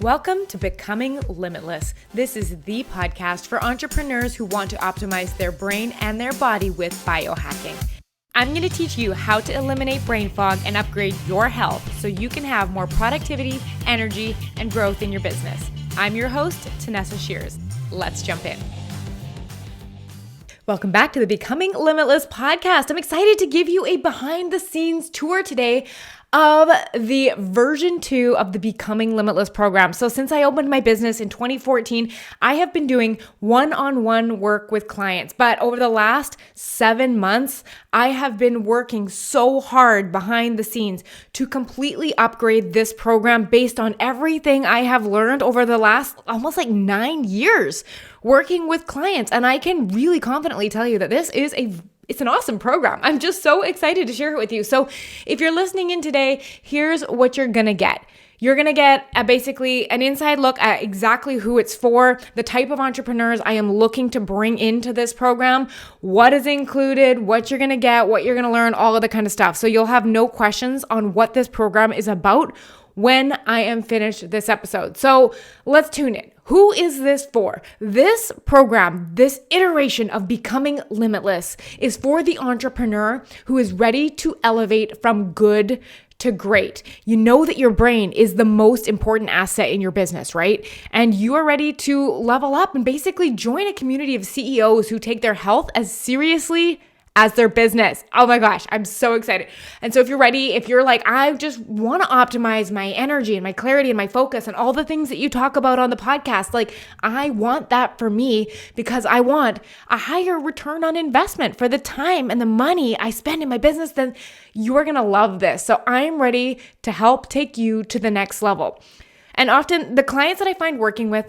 Welcome to Becoming Limitless. This is the podcast for entrepreneurs who want to optimize their brain and their body with biohacking. I'm going to teach you how to eliminate brain fog and upgrade your health so you can have more productivity, energy, and growth in your business. I'm your host, Tanessa Shears. Let's jump in. Welcome back to the Becoming Limitless podcast. I'm excited to give you a behind the scenes tour today of the version 2 of the Becoming Limitless program. So since I opened my business in 2014, I have been doing one-on-one work with clients. But over the last 7 months, I have been working so hard behind the scenes to completely upgrade this program based on everything I have learned over the last almost 9 years working with clients. And I can really confidently tell you that it's an awesome program. I'm just so excited to share it with you. So if you're listening in today, here's what you're going to get. You're going to get basically an inside look at exactly who it's for, the type of entrepreneurs I am looking to bring into this program, what is included, what you're going to get, what you're going to learn, all of the kind of stuff. So you'll have no questions on what this program is about when I am finished this episode. So let's tune in. Who is this for? This program, this iteration of Becoming Limitless is for the entrepreneur who is ready to elevate from good to great. You know that your brain is the most important asset in your business, right? And you are ready to level up and basically join a community of CEOs who take their health as seriously as their business. Oh my gosh, I'm so excited. And so if you're ready, if you're like, I just want to optimize my energy and my clarity and my focus and all the things that you talk about on the podcast, I want that for me because I want a higher return on investment for the time and the money I spend in my business, then you're going to love this. So I'm ready to help take you to the next level. And often the clients that I find working with,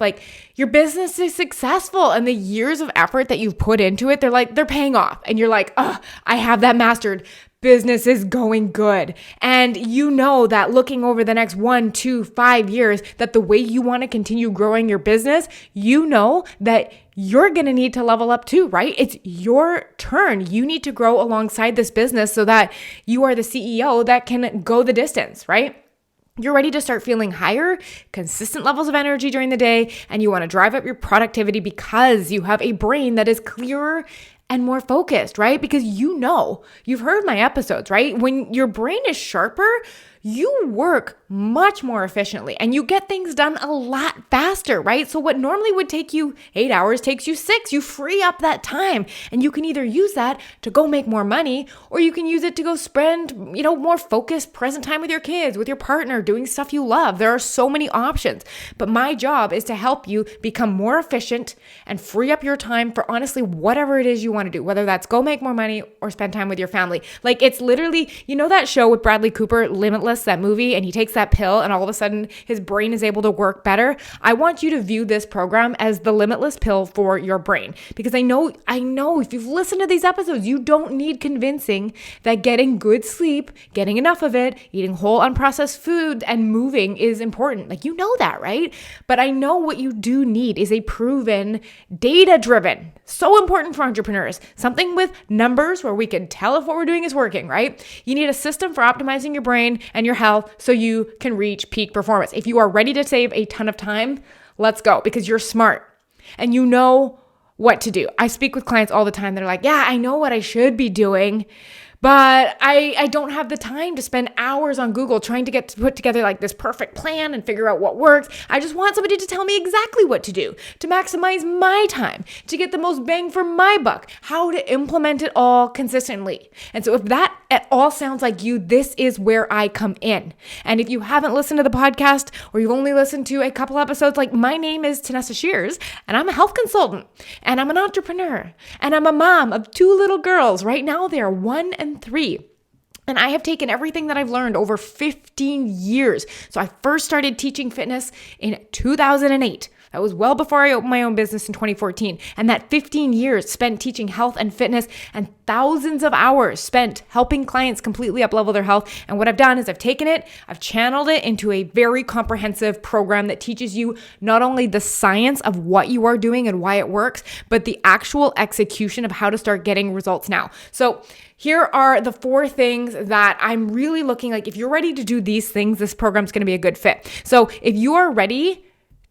your business is successful and the years of effort that you've put into it, they're paying off. And you're like, oh, I have that mastered. Business is going good. And you know that looking over the next 1, 2, 5 years, that the way you want to continue growing your business, you know that you're going to need to level up too, right? It's your turn. You need to grow alongside this business so that you are the CEO that can go the distance, right? You're ready to start feeling higher, consistent levels of energy during the day, and you want to drive up your productivity because you have a brain that is clearer and more focused, right? Because you've heard my episodes, right? When your brain is sharper, you work much more efficiently and you get things done a lot faster, right? So what normally would take you 8 hours takes you 6. You free up that time and you can either use that to go make more money or you can use it to go spend, more focused, present time with your kids, with your partner, doing stuff you love. There are so many options, but my job is to help you become more efficient and free up your time for honestly whatever it is you want to do, whether that's go make more money or spend time with your family. It's literally, that show with Bradley Cooper, Limitless, that movie, and he takes that pill and all of a sudden his brain is able to work better. I want you to view this program as the limitless pill for your brain because I know if you've listened to these episodes, you don't need convincing that getting good sleep, getting enough of it, eating whole unprocessed food and moving is important. You know that, right? But I know what you do need is a proven, data-driven, so important for entrepreneurs, something with numbers where we can tell if what we're doing is working, right? You need a system for optimizing your brain and your health so you can reach peak performance. If you are ready to save a ton of time, let's go because you're smart and you know what to do. I speak with clients all the time that are like, yeah, I know what I should be doing, but I don't have the time to spend hours on Google trying to put together this perfect plan and figure out what works. I just want somebody to tell me exactly what to do, to maximize my time, to get the most bang for my buck, how to implement it all consistently. And so if that at all sounds like you, this is where I come in. And if you haven't listened to the podcast or you've only listened to a couple episodes, my name is Tanessa Shears and I'm a health consultant and I'm an entrepreneur and I'm a mom of 2 little girls. Right now they're 1 and 3. And I have taken everything that I've learned over 15 years. So I first started teaching fitness in 2008. That was well before I opened my own business in 2014. And that 15 years spent teaching health and fitness and thousands of hours spent helping clients completely up-level their health. And what I've done is I've taken it, I've channeled it into a very comprehensive program that teaches you not only the science of what you are doing and why it works, but the actual execution of how to start getting results now. So here are the 4 things that I'm really looking like. If you're ready to do these things, this program's going to be a good fit. So if you are ready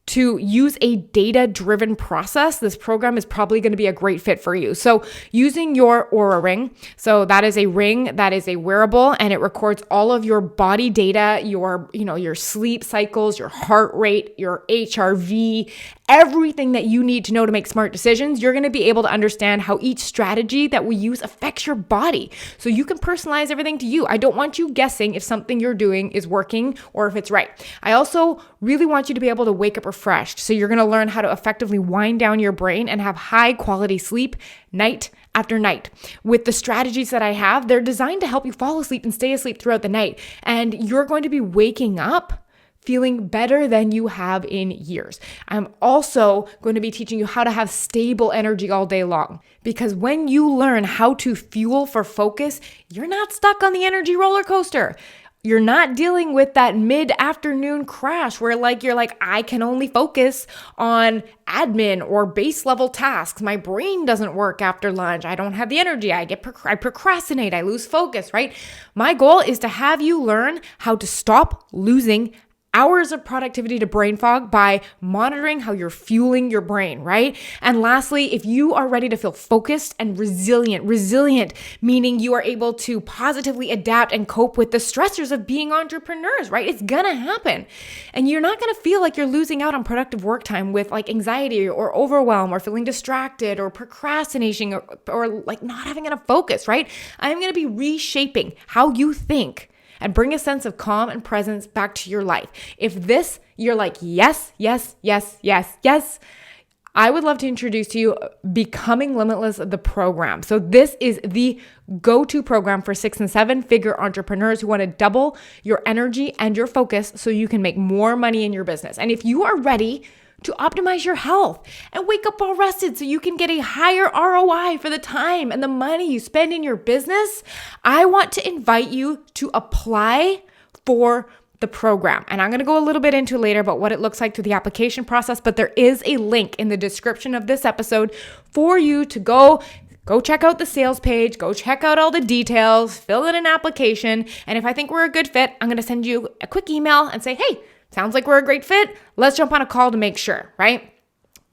to use a data-driven process, this program is probably going to be a great fit for you. So using your Oura ring, so that is a ring that is a wearable and it records all of your body data, your sleep cycles, your heart rate, your HRV, everything that you need to know to make smart decisions. You're going to be able to understand how each strategy that we use affects your body. So you can personalize everything to you. I don't want you guessing if something you're doing is working or if it's right. I also really want you to be able to wake up refreshed. So you're going to learn how to effectively wind down your brain and have high quality sleep night after night. With the strategies that I have, they're designed to help you fall asleep and stay asleep throughout the night. And you're going to be waking up feeling better than you have in years. I'm also going to be teaching you how to have stable energy all day long. Because when you learn how to fuel for focus, you're not stuck on the energy roller coaster. You're not dealing with that mid-afternoon crash where you're like, I can only focus on admin or base level tasks. My brain doesn't work after lunch. I don't have the energy. I procrastinate. I lose focus, right? My goal is to have you learn how to stop losing hours of productivity to brain fog by monitoring how you're fueling your brain, right? And lastly, if you are ready to feel focused and resilient, meaning you are able to positively adapt and cope with the stressors of being entrepreneurs, right? It's gonna happen. And you're not gonna feel like you're losing out on productive work time with anxiety or overwhelm or feeling distracted or procrastinating or not having enough focus, right? I'm gonna be reshaping how you think and bring a sense of calm and presence back to your life. If this, you're like, yes, I would love to introduce to you Becoming Limitless, the program. So this is the go-to program for 6 and 7-figure entrepreneurs who want to double your energy and your focus so you can make more money in your business. And if you are ready to optimize your health and wake up all rested so you can get a higher ROI for the time and the money you spend in your business, I want to invite you to apply for the program. And I'm going to go a little bit into later about what it looks like through the application process, but there is a link in the description of this episode for you to go check out the sales page, go check out all the details, fill in an application. And if I think we're a good fit, I'm going to send you a quick email and say, hey, sounds like we're a great fit. Let's jump on a call to make sure, right?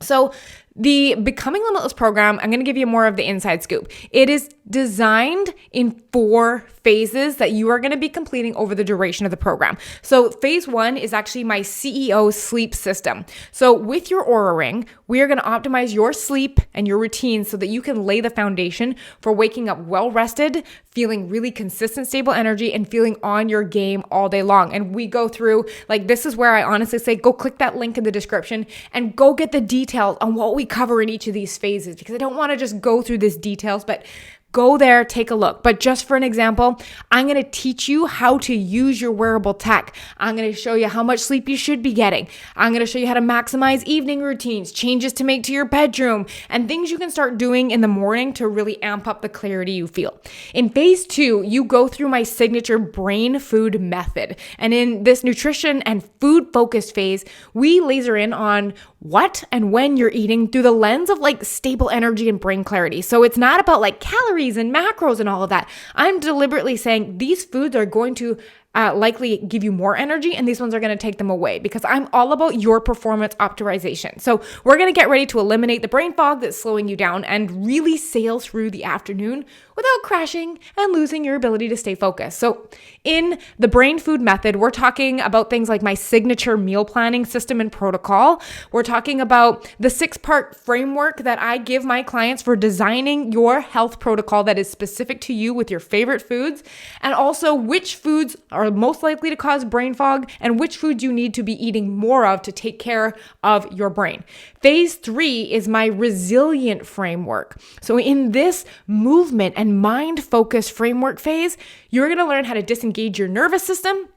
So the Becoming Limitless program, I'm going to give you more of the inside scoop. It is designed in 4 phases that you are going to be completing over the duration of the program. So phase 1 is actually my CEO sleep system. So with your Oura ring, we are going to optimize your sleep and your routine so that you can lay the foundation for waking up well rested, feeling really consistent, stable energy, and feeling on your game all day long. And we go through, this is where I honestly say, go click that link in the description and go get the details on what we cover in each of these phases, because I don't want to just go through these details, but go there, take a look. But just for an example, I'm going to teach you how to use your wearable tech. I'm going to show you how much sleep you should be getting. I'm going to show you how to maximize evening routines, changes to make to your bedroom, and things you can start doing in the morning to really amp up the clarity you feel. In phase 2, you go through my signature brain food method. And in this nutrition and food focused phase, we laser in on what and when you're eating through the lens of stable energy and brain clarity. So it's not about calories and macros and all of that. I'm deliberately saying these foods are going to likely give you more energy, and these ones are going to take them away, because I'm all about your performance optimization. So we're going to get ready to eliminate the brain fog that's slowing you down and really sail through the afternoon without crashing and losing your ability to stay focused. So in the brain food method, we're talking about things like my signature meal planning system and protocol. We're talking about the 6-part framework that I give my clients for designing your health protocol that is specific to you with your favorite foods, and also which foods are most likely to cause brain fog and which foods you need to be eating more of to take care of your brain. Phase 3 is my resilient framework. So in this movement and mind-focused framework phase, you're going to learn how to disengage your nervous system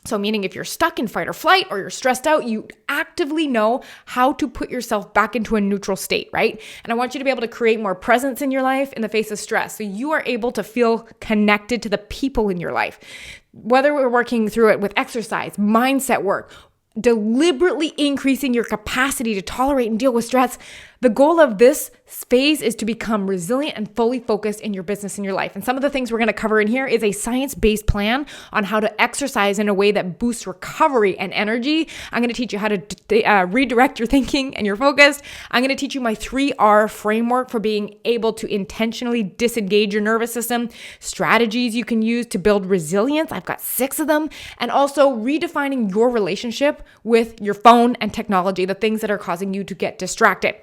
So meaning if you're stuck in fight or flight or you're stressed out, you actively know how to put yourself back into a neutral state, right? And I want you to be able to create more presence in your life in the face of stress. So you are able to feel connected to the people in your life. Whether we're working through it with exercise, mindset work, deliberately increasing your capacity to tolerate and deal with stress, the goal of this phase is to become resilient and fully focused in your business and your life. And some of the things we're going to cover in here is a science-based plan on how to exercise in a way that boosts recovery and energy. I'm going to teach you how to redirect your thinking and your focus. I'm going to teach you my 3R framework for being able to intentionally disengage your nervous system, strategies you can use to build resilience. I've got 6 of them. And also redefining your relationship with your phone and technology, the things that are causing you to get distracted.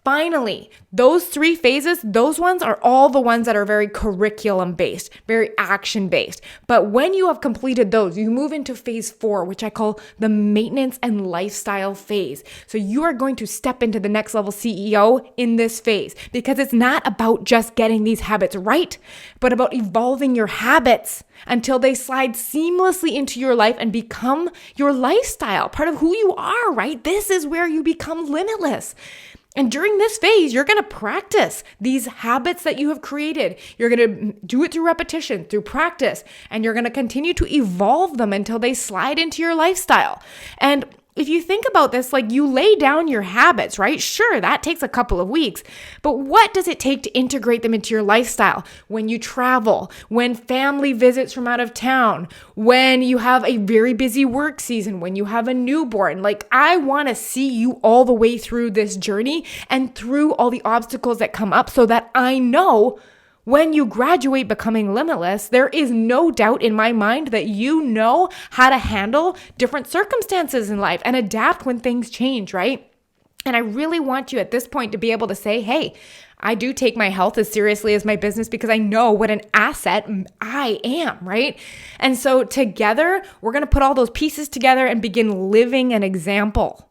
Finally, those 3 phases, those ones are all the ones that are very curriculum-based, very action-based. But when you have completed those, you move into phase 4, which I call the maintenance and lifestyle phase. So you are going to step into the next level CEO in this phase because it's not about just getting these habits right, but about evolving your habits until they slide seamlessly into your life and become your lifestyle, part of who you are, right? This is where you become limitless. And during this phase, you're going to practice these habits that you have created. You're going to do it through repetition, through practice, and you're going to continue to evolve them until they slide into your lifestyle. And if you think about this, like you lay down your habits, right? Sure, that takes a couple of weeks, but what does it take to integrate them into your lifestyle? When you travel, when family visits from out of town, when you have a very busy work season, when you have a newborn, like I want to see you all the way through this journey and through all the obstacles that come up so that I know when you graduate Becoming Limitless, there is no doubt in my mind that you know how to handle different circumstances in life and adapt when things change, right? And I really want you at this point to be able to say, hey, I do take my health as seriously as my business because I know what an asset I am, right? And so together, we're going to put all those pieces together and begin living an example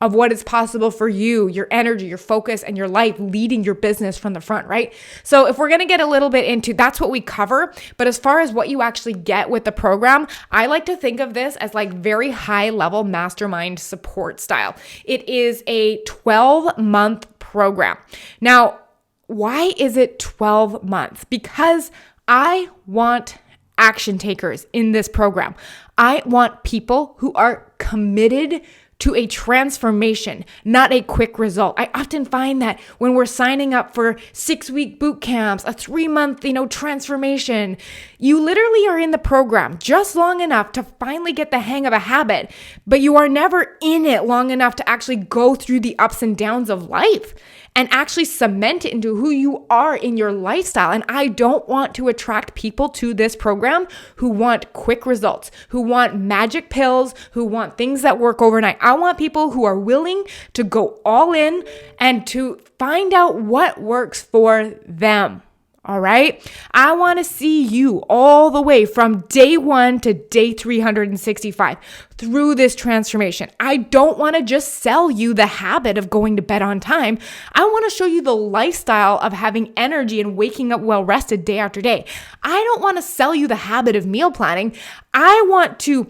of what is possible for you, your energy, your focus, and your life, leading your business from the front, right? So if we're going to get a little bit into, that's what we cover. But as far as what you actually get with the program, I like to think of this as like very high level mastermind support style. It is a 12-month program. Now, why is it 12 months? Because I want action takers in this program. I want people who are committed to a transformation, not a quick result. I often find that when we're signing up for 6-week boot camps, a 3-month, transformation, you literally are in the program just long enough to finally get the hang of a habit, but you are never in it long enough to actually go through the ups and downs of life and actually cement it into who you are in your lifestyle. And I don't want to attract people to this program who want quick results, who want magic pills, who want things that work overnight. I want people who are willing to go all in and to find out what works for them. All right. I want to see you all the way from day 1 to day 365 through this transformation. I don't want to just sell you the habit of going to bed on time. I want to show you the lifestyle of having energy and waking up well rested day after day. I don't want to sell you the habit of meal planning. I want to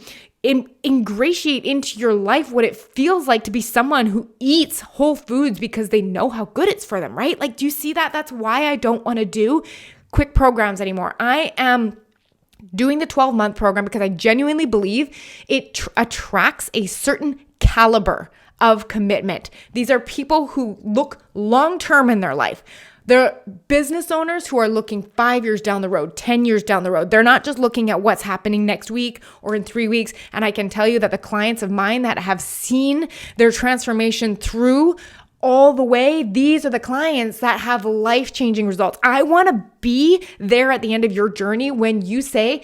ingratiate into your life what it feels like to be someone who eats whole foods because they know how good it's for them, right? Like, do you see that? That's why I don't want to do quick programs anymore. I am doing the 12-month program because I genuinely believe it attracts a certain caliber of commitment. These are people who look long-term in their life. They're business owners who are looking 5 years down the road, 10 years down the road. They're not just looking at what's happening next week or in 3 weeks. And I can tell you that the clients of mine that have seen their transformation through all the way, these are the clients that have life-changing results. I want to be there at the end of your journey when you say,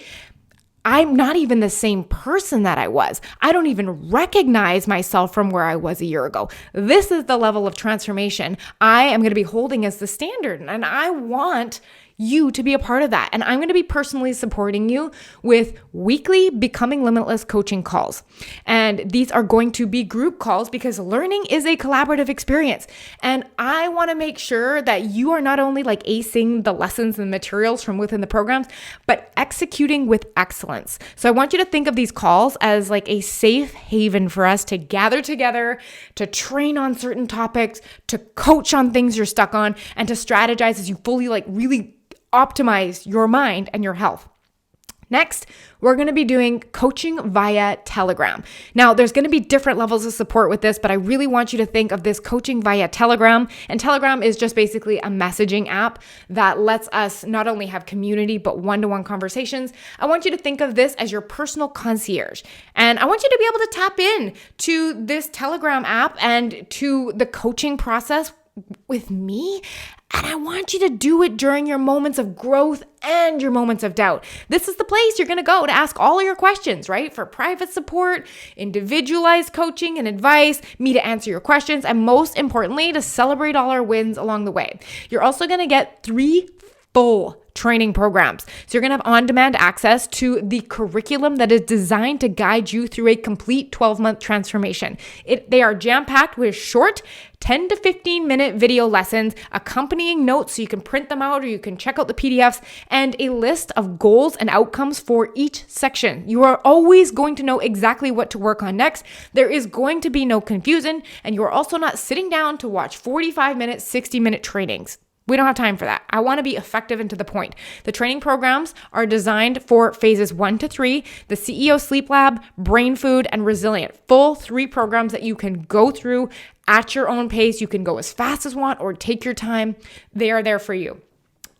I'm not even the same person that I was. I don't even recognize myself from where I was a year ago. This is the level of transformation I am going to be holding as the standard. And I want you to be a part of that. And I'm going to be personally supporting you with weekly Becoming Limitless coaching calls. And these are going to be group calls because learning is a collaborative experience. And I want to make sure that you are not only like acing the lessons and materials from within the programs, but executing with excellence. So I want you to think of these calls as like a safe haven for us to gather together, to train on certain topics, to coach on things you're stuck on, and to strategize as you fully like really optimize your mind and your health. Next, we're going to be doing coaching via Telegram. Now, there's going to be different levels of support with this, but I really want you to think of this coaching via Telegram. And Telegram is just basically a messaging app that lets us not only have community, but one-to-one conversations. I want you to think of this as your personal concierge. And I want you to be able to tap in to this Telegram app and to the coaching process with me. And I want you to do it during your moments of growth and your moments of doubt. This is the place you're going to go to ask all your questions, right? For private support, individualized coaching and advice, me to answer your questions, and most importantly, to celebrate all our wins along the way. You're also going to get 3 full training programs. So you're going to have on-demand access to the curriculum that is designed to guide you through a complete 12-month transformation. They are jam-packed with short 10 to 15 minute video lessons, accompanying notes so you can print them out or you can check out the PDFs, and a list of goals and outcomes for each section. You are always going to know exactly what to work on next. There is going to be no confusion, and you are also not sitting down to watch 45-minute, 60-minute trainings. We don't have time for that. I want to be effective and to the point. The training programs are designed for phases 1 to 3, the CEO Sleep Lab, Brain Food, and Resilient. Full 3 programs that you can go through at your own pace. You can go as fast as you want or take your time. They are there for you.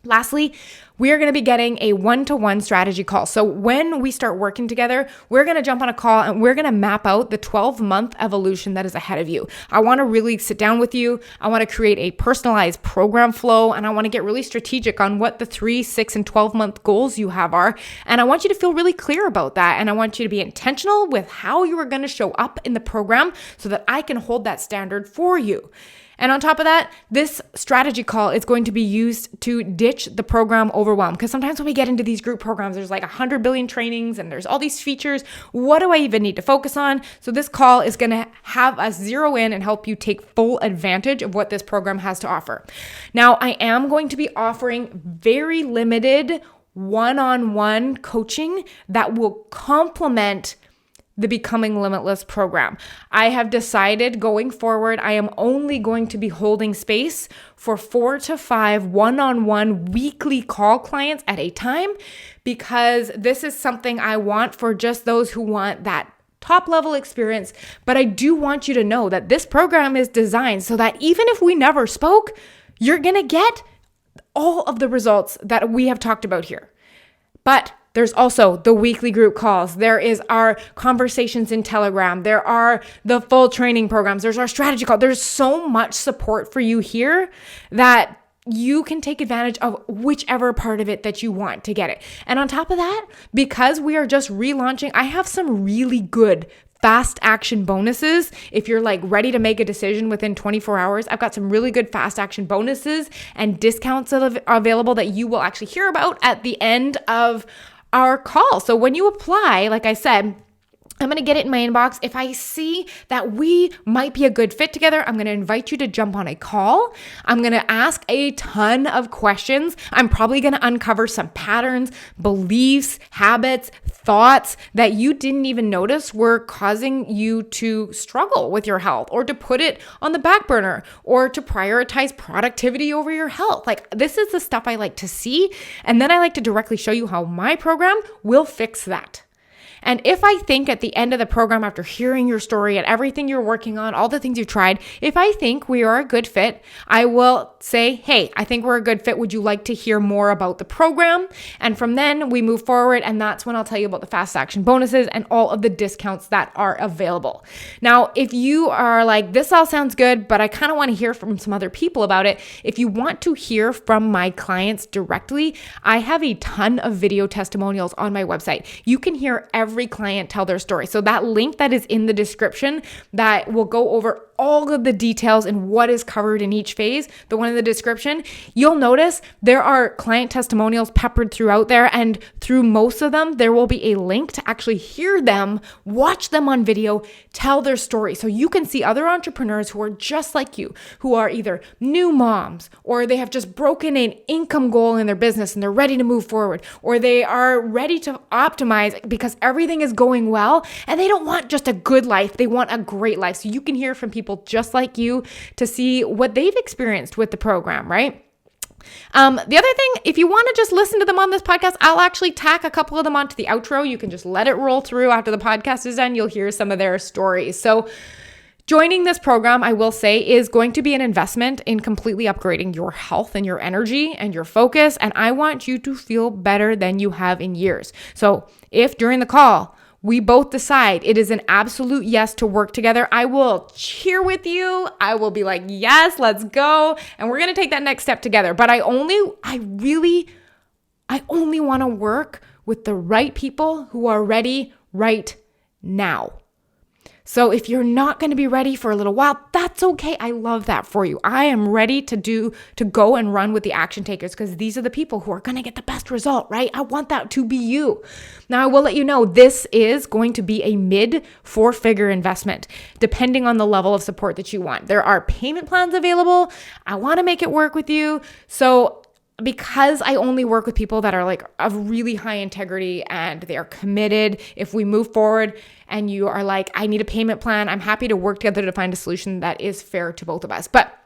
Lastly, we are going to be getting a one-to-one strategy call. So when we start working together, we're going to jump on a call and we're going to map out the 12-month evolution that is ahead of you. I want to really sit down with you. I want to create a personalized program flow, and I want to get really strategic on what the 3, 6, and 12-month goals you have are. And I want you to feel really clear about that. And I want you to be intentional with how you are going to show up in the program so that I can hold that standard for you. And on top of that, this strategy call is going to be used to ditch the program overwhelm. Because sometimes when we get into these group programs, there's like 100 billion trainings and there's all these features. What do I even need to focus on? So this call is going to have us zero in and help you take full advantage of what this program has to offer. Now, I am going to be offering very limited one-on-one coaching that will complement the Becoming Limitless program. I have decided going forward, I am only going to be holding space for 4 to 5 one-on-one weekly call clients at a time, because this is something I want for just those who want that top level experience. But I do want you to know that this program is designed so that even if we never spoke, you're going to get all of the results that we have talked about here. But there's also the weekly group calls. There is our conversations in Telegram. There are the full training programs. There's our strategy call. There's so much support for you here that you can take advantage of whichever part of it that you want to get it. And on top of that, because we are just relaunching, I have some really good fast action bonuses. If you're like ready to make a decision within 24 hours, I've got some really good fast action bonuses and discounts that are available that you will actually hear about at the end of our call. So when you apply, like I said, I'm going to get it in my inbox. If I see that we might be a good fit together, I'm going to invite you to jump on a call. I'm going to ask a ton of questions. I'm probably going to uncover some patterns, beliefs, habits, thoughts that you didn't even notice were causing you to struggle with your health, or to put it on the back burner, or to prioritize productivity over your health. Like, this is the stuff I like to see. And then I like to directly show you how my program will fix that. And if I think at the end of the program, after hearing your story and everything you're working on, all the things you've tried, if I think we are a good fit, I will say, hey, I think we're a good fit. Would you like to hear more about the program? And from then we move forward. And that's when I'll tell you about the fast action bonuses and all of the discounts that are available. Now, if you are like, this all sounds good, but I kind of want to hear from some other people about it. If you want to hear from my clients directly, I have a ton of video testimonials on my website. You can hear every every client tell their story. So that link that is in the description that will go over all of the details and what is covered in each phase, the one in the description, you'll notice there are client testimonials peppered throughout there. And through most of them, there will be a link to actually hear them, watch them on video, tell their story. So you can see other entrepreneurs who are just like you, who are either new moms, or they have just broken an income goal in their business and they're ready to move forward, or they are ready to optimize because everything is going well and they don't want just a good life, they want a great life. So you can hear from people just like you to see what they've experienced with the program, right? The other thing, if you want to just listen to them on this podcast, I'll actually tack a couple of them onto the outro. You can just let it roll through after the podcast is done. You'll hear some of their stories. So joining this program, I will say, is going to be an investment in completely upgrading your health and your energy and your focus. And I want you to feel better than you have in years. So if during the call, we both decide it is an absolute yes to work together, I will cheer with you. I will be like, yes, let's go. And we're going to take that next step together. But I only want to work with the right people who are ready right now. So if you're not going to be ready for a little while, that's okay. I love that for you. I am ready to go and run with the action takers because these are the people who are going to get the best result, right? I want that to be you. Now, I will let you know this is going to be a mid 4-figure investment, depending on the level of support that you want. There are payment plans available. I want to make it work with you. So because I only work with people that are like of really high integrity and they are committed, if we move forward and you are like, I need a payment plan, I'm happy to work together to find a solution that is fair to both of us. But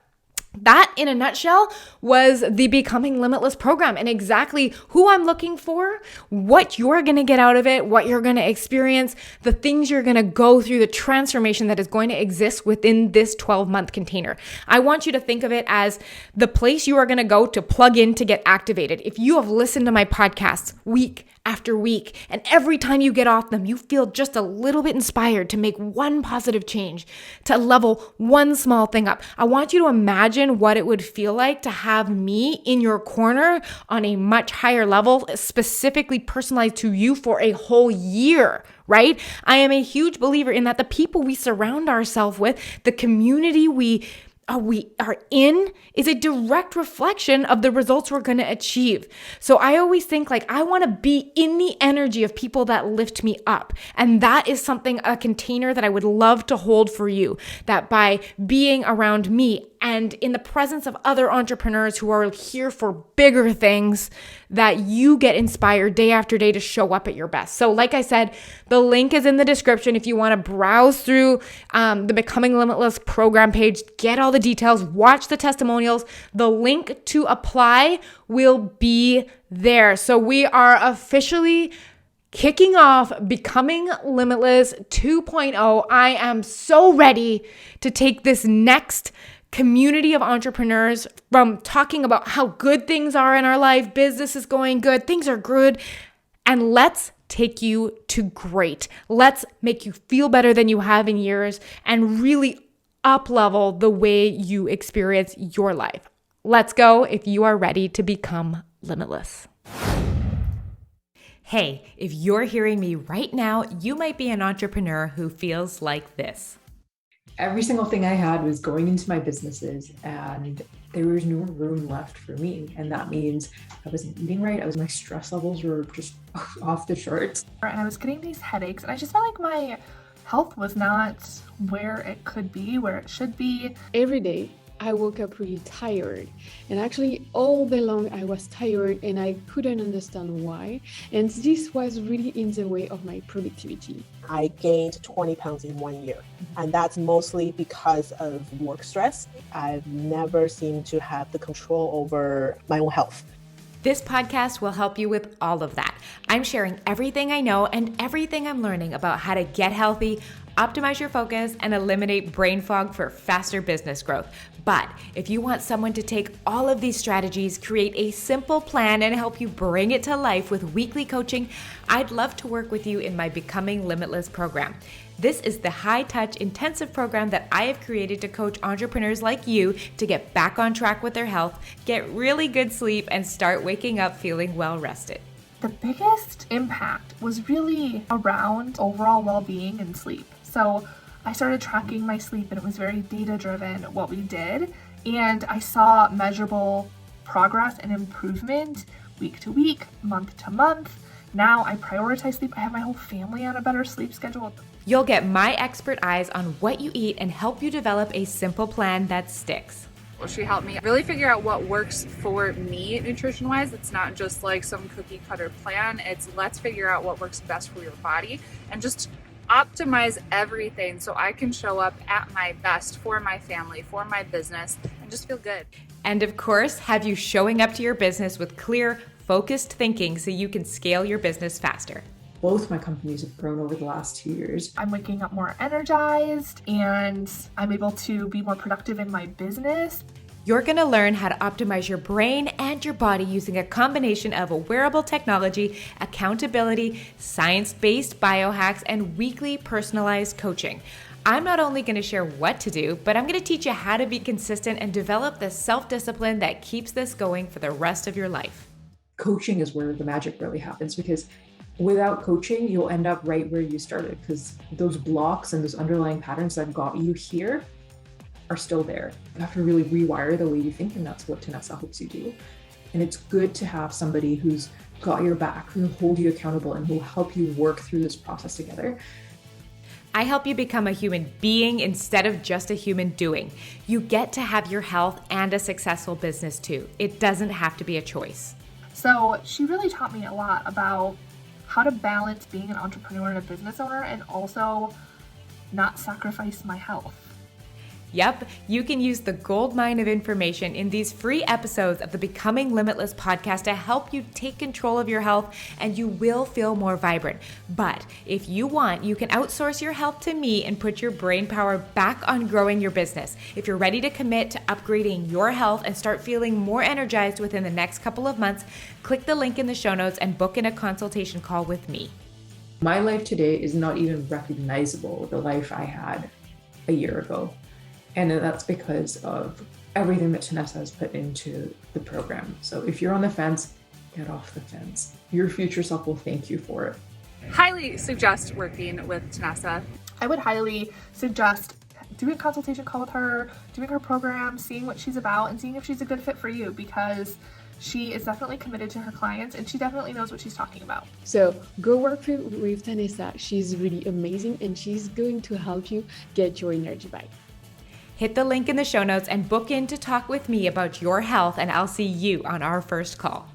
that, in a nutshell, was the Becoming Limitless program and exactly who I'm looking for, what you're going to get out of it, what you're going to experience, the things you're going to go through, the transformation that is going to exist within this 12-month container. I want you to think of it as the place you are going to go to plug in to get activated. If you have listened to my podcasts week after week, and every time you get off them, you feel just a little bit inspired to make one positive change, to level one small thing up. I want you to imagine what it would feel like to have me in your corner on a much higher level, specifically personalized to you for a whole year, right? I am a huge believer in that the people we surround ourselves with, the community we are in, is a direct reflection of the results we're going to achieve. So I always think like, I want to be in the energy of people that lift me up. And that is something, a container that I would love to hold for you, that by being around me and in the presence of other entrepreneurs who are here for bigger things, that you get inspired day after day to show up at your best. So like I said, the link is in the description. If you want to browse through the Becoming Limitless program page, get all the details, watch the testimonials. The link to apply will be there. So we are officially kicking off Becoming Limitless 2.0. I am so ready to take this next community of entrepreneurs from talking about how good things are in our life, business is going good, things are good, and let's take you to great. Let's make you feel better than you have in years and really up-level the way you experience your life. Let's go if you are ready to become limitless. Hey, if you're hearing me right now, you might be an entrepreneur who feels like this. Every single thing I had was going into my businesses and there was no room left for me. And that means I wasn't eating right. My stress levels were just off the charts. And I was getting these headaches and I just felt like my health was not where it could be, where it should be. Every day I woke up really tired, and actually all day long I was tired and I couldn't understand why. And this was really in the way of my productivity. I gained 20 pounds in 1 year, and that's mostly because of work stress. I've never seemed to have the control over my own health. This podcast will help you with all of that. I'm sharing everything I know and everything I'm learning about how to get healthy, optimize your focus, and eliminate brain fog for faster business growth. But if you want someone to take all of these strategies, create a simple plan, and help you bring it to life with weekly coaching, I'd love to work with you in my Becoming Limitless program. This is the high-touch intensive program that I have created to coach entrepreneurs like you to get back on track with their health, get really good sleep, and start waking up feeling well rested. The biggest impact was really around overall well-being and sleep. So I started tracking my sleep, and it was very data-driven what we did. And I saw measurable progress and improvement week to week, month to month. Now I prioritize sleep. I have my whole family on a better sleep schedule. You'll get my expert eyes on what you eat and help you develop a simple plan that sticks. Well, she helped me really figure out what works for me nutrition-wise. It's not just like some cookie cutter plan. It's let's figure out what works best for your body and just optimize everything so I can show up at my best for my family, for my business, and just feel good. And of course, have you showing up to your business with clear, focused thinking so you can scale your business faster. Both my companies have grown over the last 2 years. I'm waking up more energized, and I'm able to be more productive in my business. You're going to learn how to optimize your brain and your body using a combination of wearable technology, accountability, science-based biohacks, and weekly personalized coaching. I'm not only going to share what to do, but I'm going to teach you how to be consistent and develop the self-discipline that keeps this going for the rest of your life. Coaching is where the magic really happens, because without coaching, you'll end up right where you started, because those blocks and those underlying patterns that got you here are still there. You have to really rewire the way you think, and that's what Tanessa helps you do. And it's good to have somebody who's got your back, who will hold you accountable, and who will help you work through this process together. I help you become a human being instead of just a human doing. You get to have your health and a successful business too. It doesn't have to be a choice. So she really taught me a lot about how to balance being an entrepreneur and a business owner, and also not sacrifice my health. Yep, you can use the gold mine of information in these free episodes of the Becoming Limitless podcast to help you take control of your health, and you will feel more vibrant. But if you want, you can outsource your health to me and put your brain power back on growing your business. If you're ready to commit to upgrading your health and start feeling more energized within the next couple of months, click the link in the show notes and book in a consultation call with me. My life today is not even recognizable with the life I had a year ago. And that's because of everything that Tanessa has put into the program. So if you're on the fence, get off the fence. Your future self will thank you for it. Highly suggest working with Tanessa. I would highly suggest doing a consultation call with her, doing her program, seeing what she's about, and seeing if she's a good fit for you, because she is definitely committed to her clients and she definitely knows what she's talking about. So go work with Tanessa. She's really amazing, and she's going to help you get your energy back. Hit the link in the show notes and book in to talk with me about your health, and I'll see you on our first call.